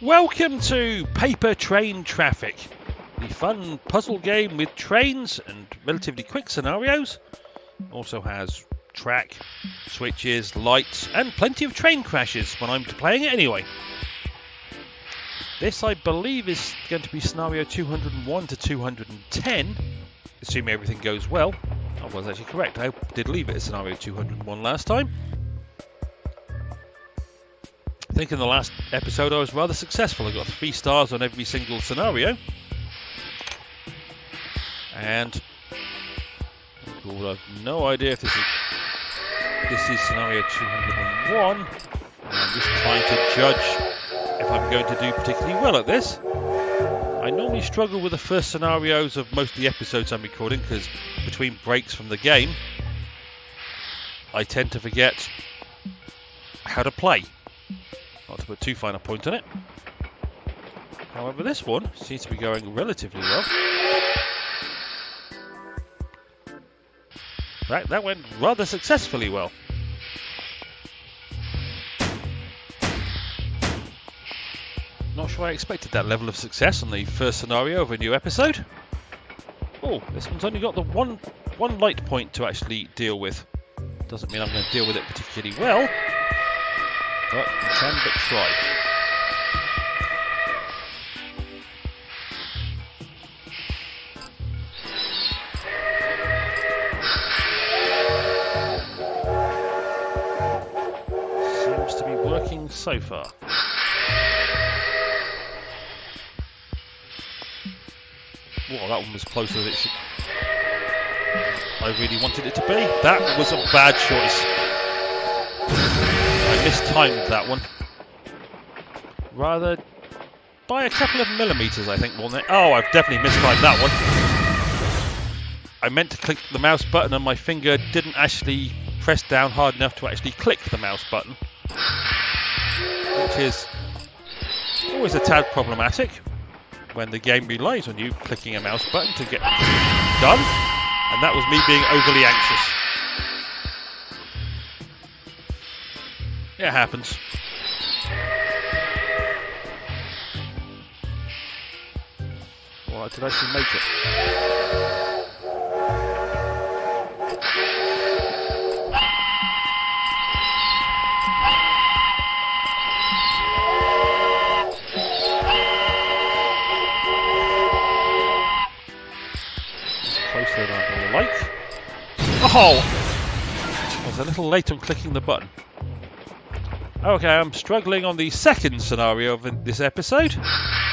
Welcome to Paper Train Traffic, the fun puzzle game with trains and relatively quick scenarios. Also has track, switches, lights, and plenty of train crashes when I'm playing it anyway. This, I believe, is going to be scenario 201 to 210, assuming everything goes well. I was actually correct. I did leave it as scenario 201 last time. I think in the last episode I was rather successful. I got 3 stars on every single scenario. And I've no idea if this is scenario 201. I'm just trying to judge if I'm going to do particularly well at this. I normally struggle with the first scenarios of most of the episodes I'm recording because between breaks from the game I tend to forget how to play. Not to put too fine a point on it. However, this one seems to be going relatively well. That went rather successfully well. Not sure I expected that level of success on the first scenario of a new episode. Oh, this one's only got the one light point to actually deal with. Doesn't mean I'm going to deal with it particularly well. But you can but try. Seems to be working so far. Well, that one was closer than it should. I really wanted it to be. That was a bad choice. I mistimed that one. Rather by a couple of millimeters, I think, more than... Oh, I've definitely mistimed that one. I meant to click the mouse button and my finger didn't actually press down hard enough to actually click the mouse button. Which is always a tad problematic when the game relies on you clicking a mouse button to get done. And that was me being overly anxious. It happens. Well, did I actually make it? It's closer than I would like. Oh! I was a little late on clicking the button. Okay, I'm struggling on the second scenario of this episode,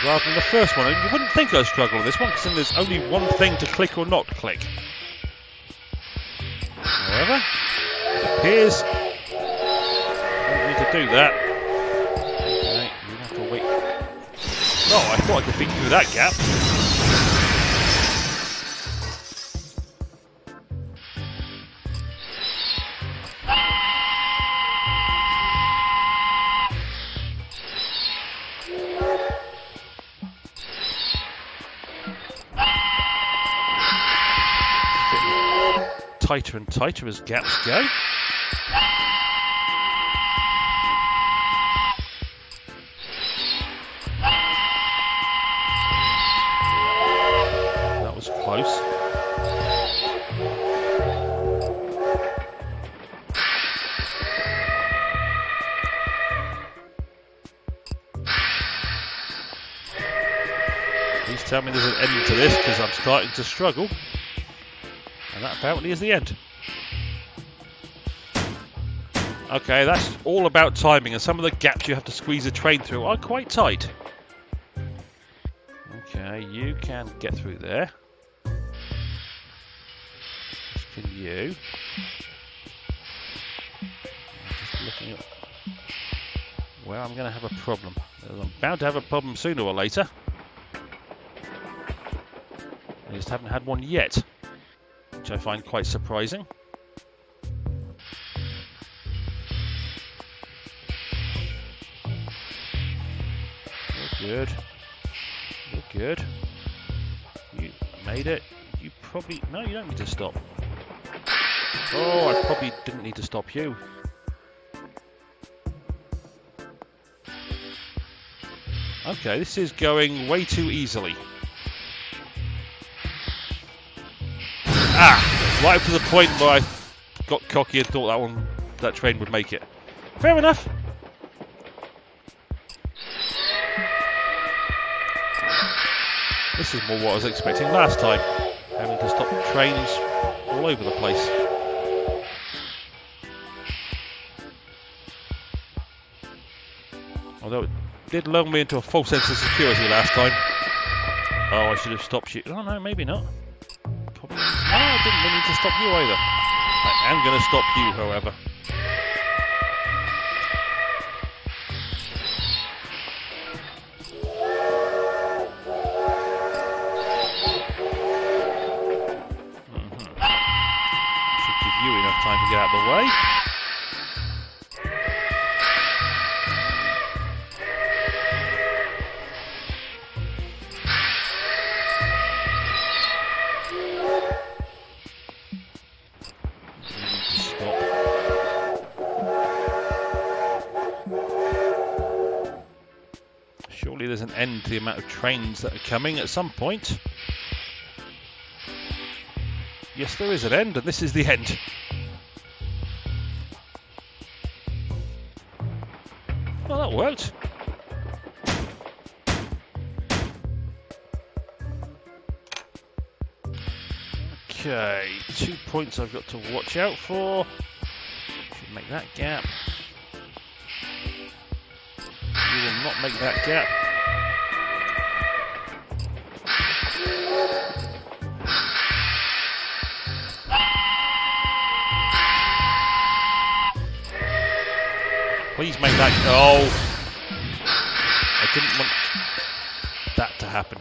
rather than the first one. You wouldn't think I'd struggle on this one, because there's only one thing to click or not click. However, it appears I don't need to do that. Okay, you have to wait. Oh, I thought I could beat through that gap. Tighter and tighter as gaps go. That was close. Please tell me there's an end to this, because I'm starting to struggle. And that apparently is the end. Okay, that's all about timing, and some of the gaps you have to squeeze a train through are quite tight. Okay, you can get through there. As can you. I'm just looking at where I'm going to have a problem. I'm bound to have a problem sooner or later. I just haven't had one yet, which I find quite surprising. You're good. You're good. You made it. You probably... No, you don't need to stop. Oh, I probably didn't need to stop you. Okay, this is going way too easily. Ah! Right up to the point where I got cocky and thought that train would make it. Fair enough. This is more what I was expecting last time. Having to stop trains all over the place. Although it did lull me into a false sense of security last time. Oh, I should have stopped you. Oh no, maybe not. Probably. No, I didn't mean to stop you either. I am going to stop you, however. Should give you enough time to get out of the way. Surely there's an end to the amount of trains that are coming at some point. Yes, there is an end, and this is the end. Well, that worked. Okay, 2 points I've got to watch out for. Should make that gap. You will not make that gap. Please make that. Oh! I didn't want that to happen.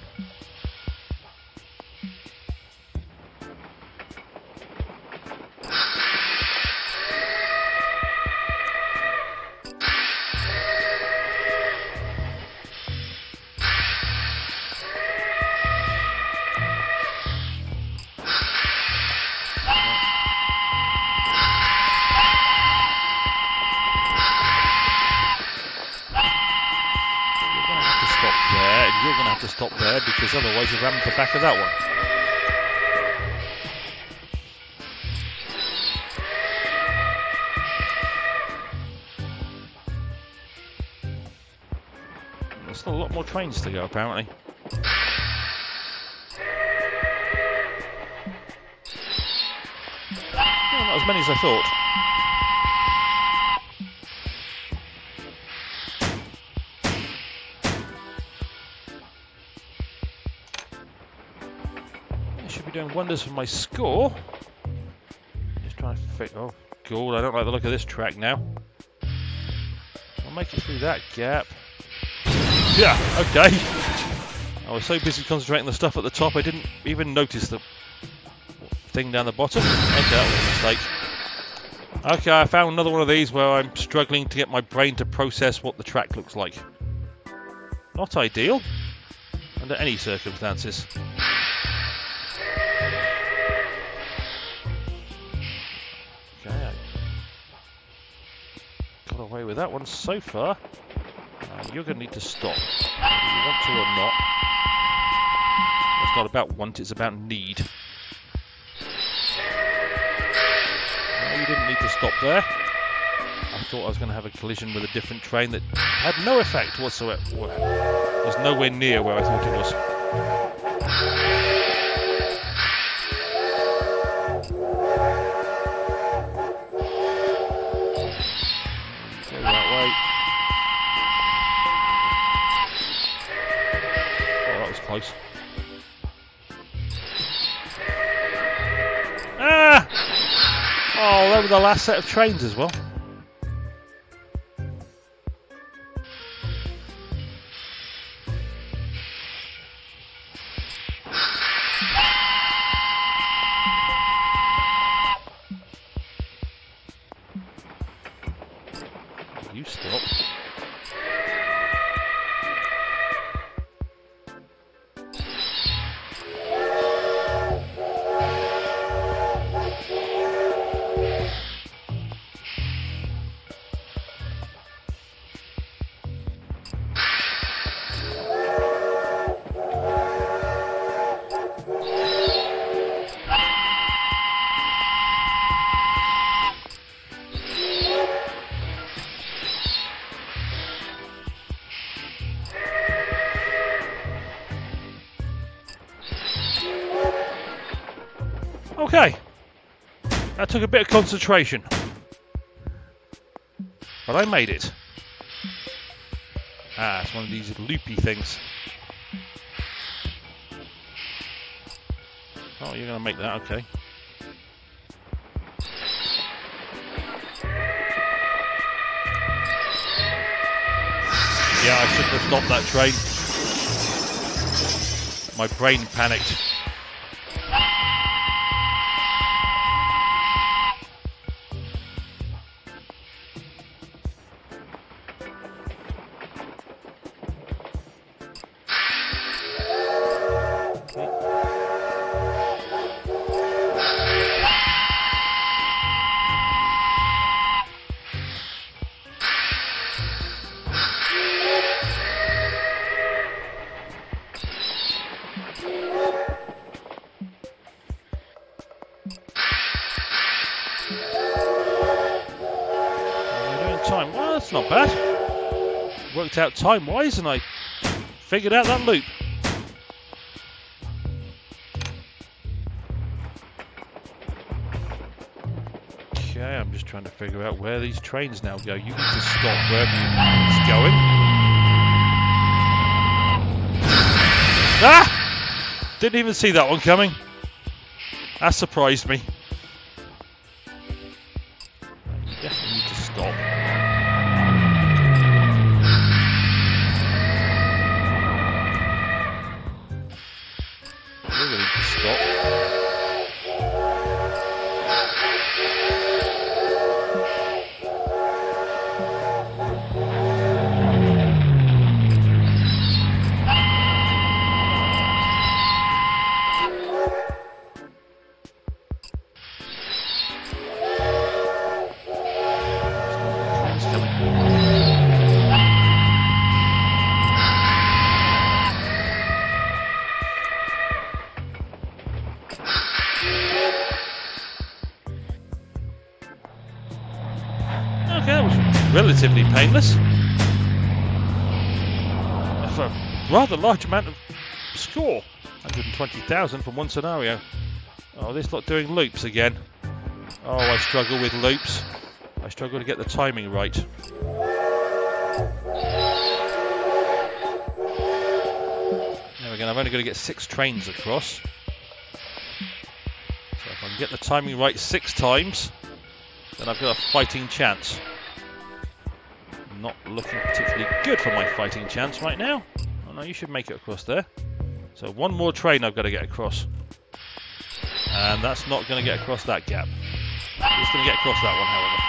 You're going to have to stop there because otherwise you'll ram the back of that one. There's still a lot more trains to go apparently. Well, not as many as I thought. Doing wonders for my score. Just trying to figure. Oh, God, I don't like the look of this track now. I'll make it through that gap. Yeah, okay. I was so busy concentrating on the stuff at the top, I didn't even notice the thing down the bottom. Okay, that was a mistake. Okay, I found another one of these where I'm struggling to get my brain to process what the track looks like. Not ideal, under any circumstances. Got away with that one so far. You're going to need to stop, whether you want to or not. It's not about want, it's about need. No, you didn't need to stop there. I thought I was going to have a collision with a different train that had no effect whatsoever. It was nowhere near where I thought it was. Close. Ah! Oh, they were the last set of trains as well. You stop. Okay. That took a bit of concentration. But I made it. Ah, it's one of these loopy things. Oh, you're going to make that, okay. Yeah, I shouldn't have stopped that train. My brain panicked. Time. Well, that's not bad. Worked out time-wise, and I figured out that loop. Okay, I'm just trying to figure out where these trains now go. You need to stop wherever it's going. Ah! Didn't even see that one coming. That surprised me. You definitely need to stop. Really need to stop. Okay, that was relatively painless. For a rather large amount of score. 120,000 from one scenario. Oh, this lot doing loops again. Oh, I struggle with loops. I struggle to get the timing right. There we go, I'm only going to get 6 trains across. So if I can get the timing right 6 times, then I've got a fighting chance. Not looking particularly good for my fighting chance right now. Oh no, you should make it across there. So one more train I've got to get across. And that's not going to get across that gap. It's going to get across that one, however.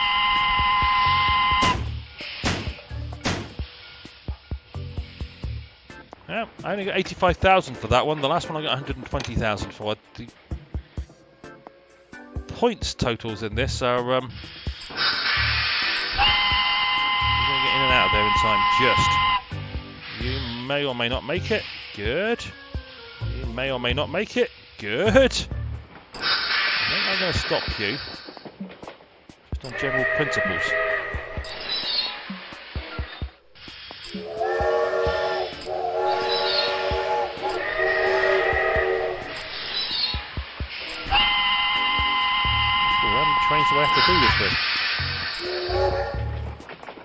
Yeah, I only got 85,000 for that one. The last one I got 120,000 for. The points totals in this are you're going to get in and out of there in time just. You may or may not make it. Good. You may or may not make it. Good. I think I'm going to stop you. Just on general principles. Trains do I have to do this with?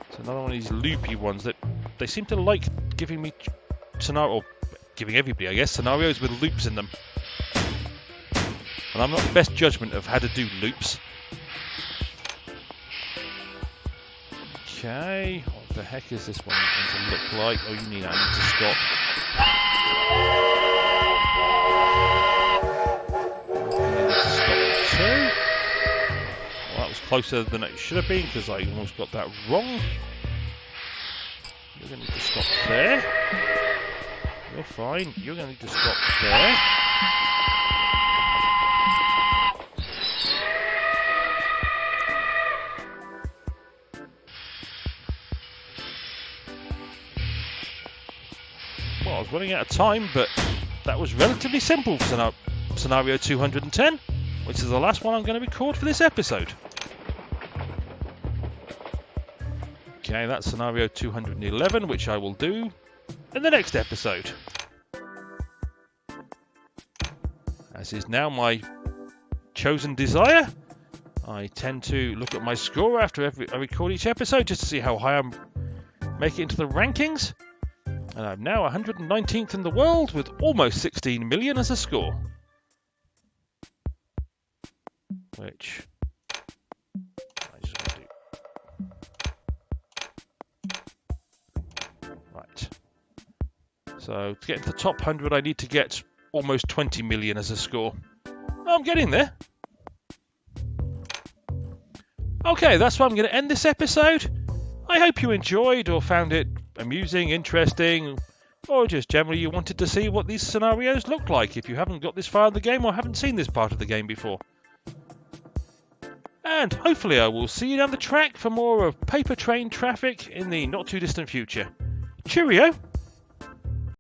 It's another one of these loopy ones that they seem to like giving me scenario, or giving everybody, I guess, scenarios with loops in them. And I'm not the best judgment of how to do loops. Okay, what the heck is this one going to look like? Oh, I need to stop. Closer than it should have been because I almost got that wrong. You're going to need to stop there. You're fine. You're going to need to stop there. Well, I was running out of time, but that was relatively simple for scenario 210, which is the last one I'm going to record for this episode. Okay, that's scenario 211, which I will do in the next episode. This is now my chosen desire. I tend to look at my score after I record each episode just to see how high I'm making into the rankings. And I'm now 119th in the world with almost 16 million as a score. Which I just want to do. Right. So to get into the top 100 I need to get almost 20 million as a score. I'm getting there. Okay, that's where I'm going to end this episode. I hope you enjoyed or found it amusing, interesting, or just generally you wanted to see what these scenarios look like if you haven't got this far in the game or haven't seen this part of the game before. And hopefully I will see you down the track for more of paper train traffic in the not too distant future. Cheerio!